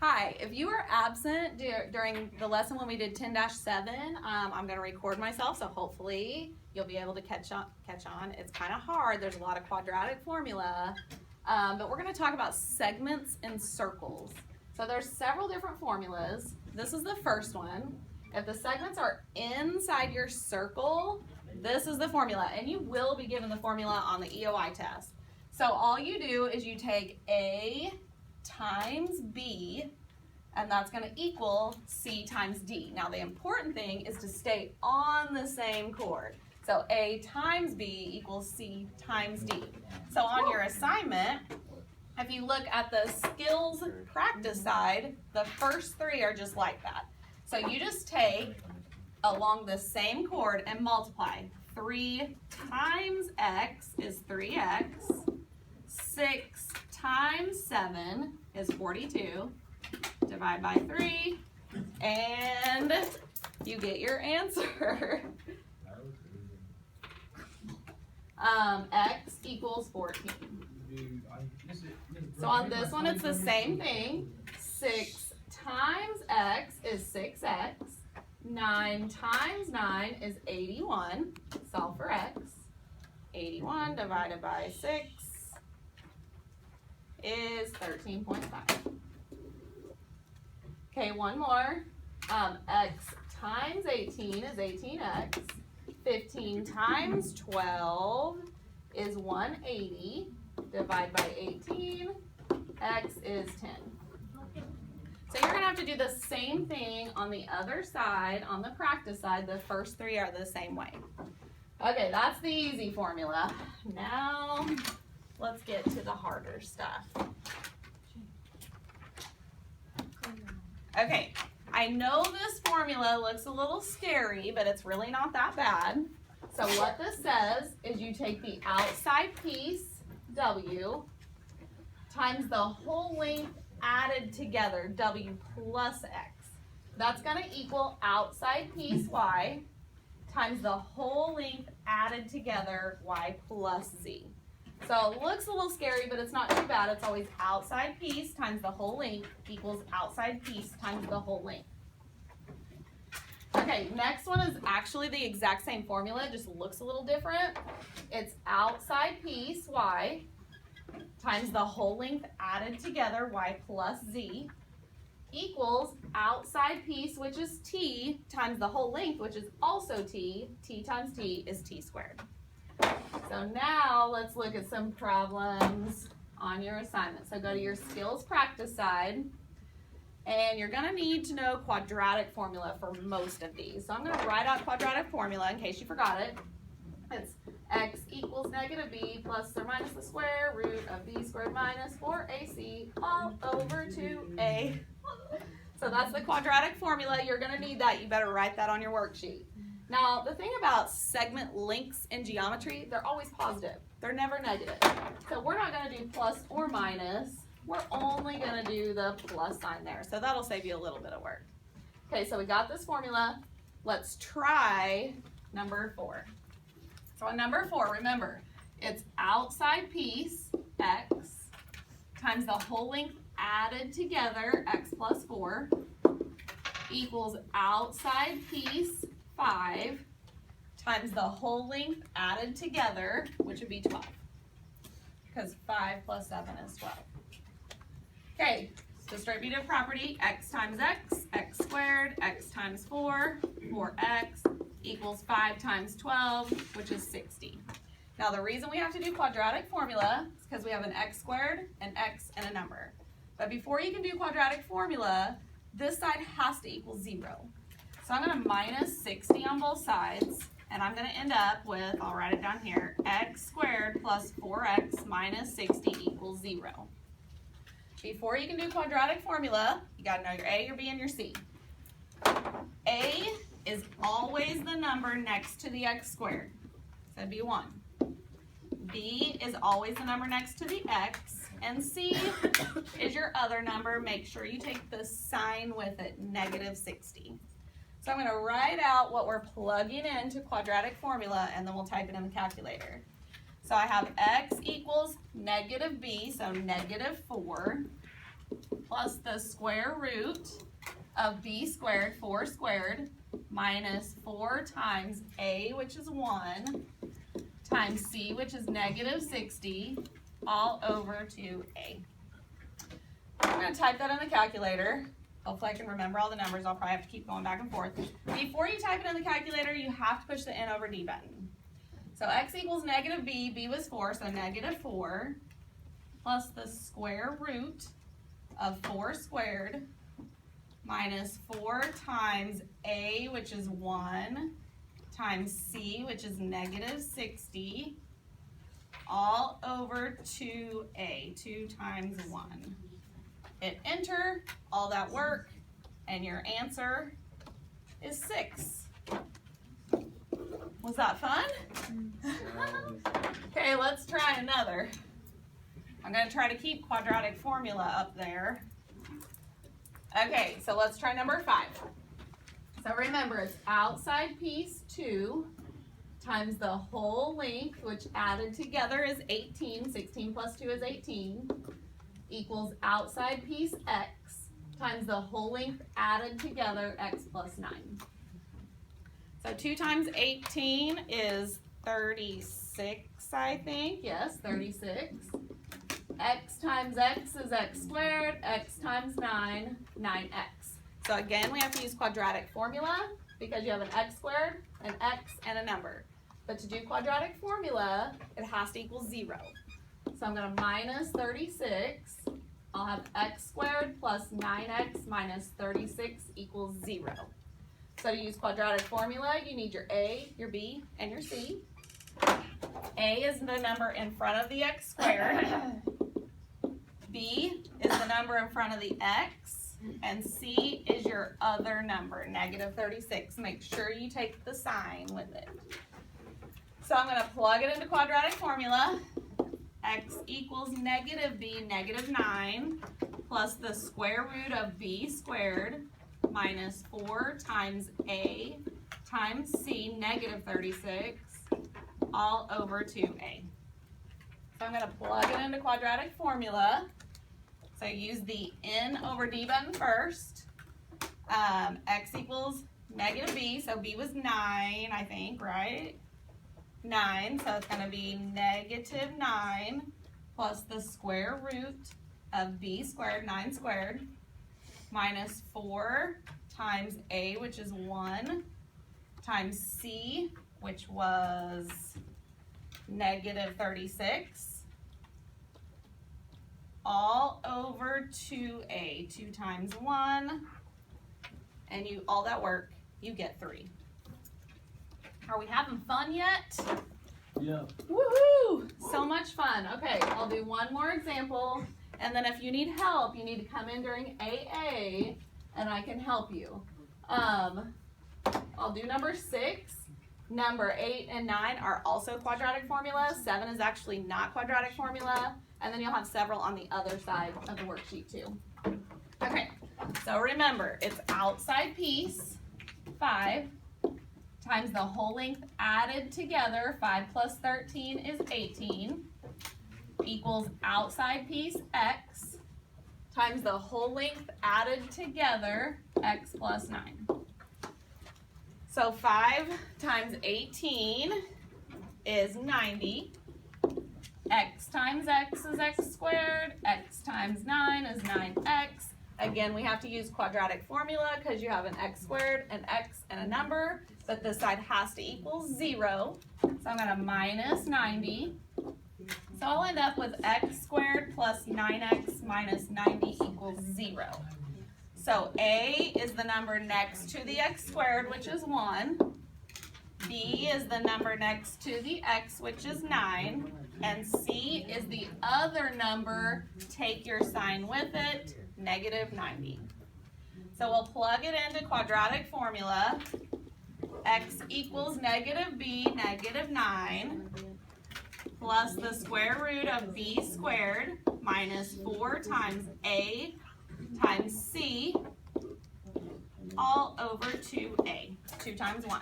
Hi, if you were absent during the lesson when we did 10-7, I'm going to record myself, so hopefully you'll be able to catch on. It's kind of hard. There's a lot of quadratic formula, but we're going to talk about segments and circles. So there's several different formulas. This is the first one. If the segments are inside your circle, this is the formula, and you will be given the formula on the EOI test. So all you do is you take A times B, and that's going to equal C times D. Now the important thing is to stay on the same chord. So A times B equals C times D. So on your assignment, if you look at the skills practice side, the first three are just like that. So you just take along the same chord and multiply. 3 times x is 3x. 6 times 7 is 42. Divide by 3, and you get your answer. X equals 14. So on this one, it's the same thing. 6 times x is 6x. 9 times 9 is 81. Solve for x. 81 divided by 6 is 13.5. Okay, one more. X times 18 is 18x. 15 times 12 is 180. Divide by 18. X is 10. So you're going to have to do the same thing on the other side, on the practice side. The first three are the same way. Okay, that's the easy formula. Now, let's get to the harder stuff. Okay, I know this formula looks a little scary, but it's really not that bad. So what this says is you take the outside piece, W, times the whole length added together, W plus X. That's going to equal outside piece, Y, times the whole length added together, Y plus Z. So it looks a little scary, but it's not too bad. It's always outside piece times the whole length equals outside piece times the whole length. Okay, next one is actually the exact same formula, it just looks a little different. It's outside piece, Y, times the whole length added together, Y plus Z, equals outside piece, which is T, times the whole length, which is also T. T times T is T squared. So now let's look at some problems on your assignment. So go to your skills practice side, and you're going to need to know quadratic formula for most of these. So I'm going to write out quadratic formula in case you forgot it. It's x equals negative b plus or minus the square root of b squared minus 4ac all over 2a. So that's the quadratic formula. You're going to need that. You better write that on your worksheet. Now, the thing about segment lengths in geometry, they're always positive. They're never negative. So we're not going to do plus or minus. We're only going to do the plus sign there. So that'll save you a little bit of work. Okay, so we got this formula. Let's try number 4. So on number 4, remember, it's outside piece, x, times the whole length added together, x plus 4, equals outside piece, 5, times the whole length added together, which would be 12, because 5 plus 7 is 12. Okay, distributive property, x times x, x squared, x times 4, 4x, equals 5 times 12, which is 60. Now the reason we have to do quadratic formula is because we have an x squared, an x, and a number. But before you can do quadratic formula, this side has to equal 0. So I'm going to minus 60 on both sides, and I'm going to end up with, I'll write it down here, x squared plus 4x minus 60 equals 0. Before you can do quadratic formula, you got to know your A, your B, and your C. A is always the number next to the x squared, so that'd be 1. B is always the number next to the x, and C is your other number. Make sure you take the sign with it, negative 60. So I'm going to write out what we're plugging into quadratic formula, and then we'll type it in the calculator. So I have x equals negative b, so negative 4, plus the square root of b squared, 4 squared, minus 4 times a, which is 1, times c, which is negative 60, all over 2a. I'm going to type that in the calculator. Hopefully I can remember all the numbers. I'll probably have to keep going back and forth. Before you type it in the calculator, you have to push the n over d button. So x equals negative b. B was 4, so negative 4, plus the square root of 4 squared, minus 4 times a, which is 1, times c, which is negative 60, all over 2a, 2 times 1. Hit enter, all that work, and your answer is 6. Was that fun? Okay, let's try another. I'm going to try to keep quadratic formula up there. Okay, so let's try number 5. So remember, it's outside piece 2 times the whole length, which added together is 18. 16 plus 2 is 18. Equals outside piece x times the whole length added together, x plus 9. So 2 times 18 is 36, I think. Yes, 36. X times x is x squared. X times 9, 9x. So again, we have to use quadratic formula because you have an x squared, an x, and a number. But to do quadratic formula, it has to equal 0. So I'm going to minus 36. I'll have x squared plus 9x minus 36 equals 0. So to use quadratic formula, you need your a, your b, and your c. A is the number in front of the x squared. B is the number in front of the x. And c is your other number, negative 36. Make sure you take the sign with it. So I'm going to plug it into quadratic formula. X equals negative b, negative 9, plus the square root of b squared, minus 4 times a times c, negative 36, all over 2a. So I'm going to plug it into quadratic formula. So use the n over d button first. X equals negative b, so b was 9, I think, right? 9, so it's going to be negative 9 plus the square root of b squared, 9 squared, minus 4 times a, which is 1, times c, which was negative 36, all over 2a, 2 times 1, and you all that work, you get 3. Are we having fun yet? Yeah. Woohoo! So much fun. Okay, I'll do one more example, and then if you need help, you need to come in during AA, and I can help you. I'll do number 6. Number 8 and 9 are also quadratic formula. 7 is actually not quadratic formula, and then you'll have several on the other side of the worksheet too. Okay, so remember, it's outside piece 5 times the whole length added together, 5 plus 13 is 18, equals outside piece x times the whole length added together, x plus 9. So 5 times 18 is 90. X times x is x squared. X times 9 is 9x. Again, we have to use quadratic formula because you have an x squared, an x, and a number, but this side has to equal 0. So I'm going to minus 90. So I'll end up with x squared plus 9x minus 90 equals 0. So a is the number next to the x squared, which is 1. B is the number next to the x, which is 9. And c is the other number, take your sign with it, negative 90. So we'll plug it into quadratic formula. X equals negative b, negative 9, plus the square root of b squared minus 4 times a times c, all over 2a, 2 times 1.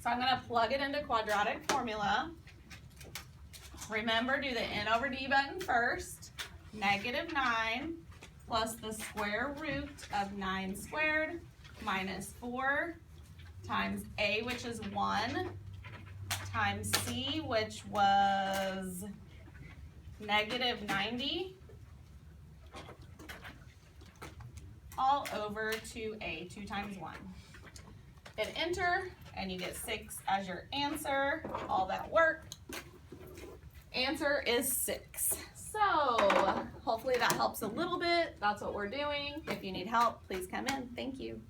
So I'm going to plug it into quadratic formula. Remember, do the n over d button first. Negative 9 plus the square root of 9 squared minus 4 times A, which is 1, times C, which was negative 90, all over 2A, 2 times 1. Hit enter, and you get 6 as your answer. All that work. Answer is 6. So hopefully that helps a little bit. That's what we're doing. If you need help, please come in. Thank you.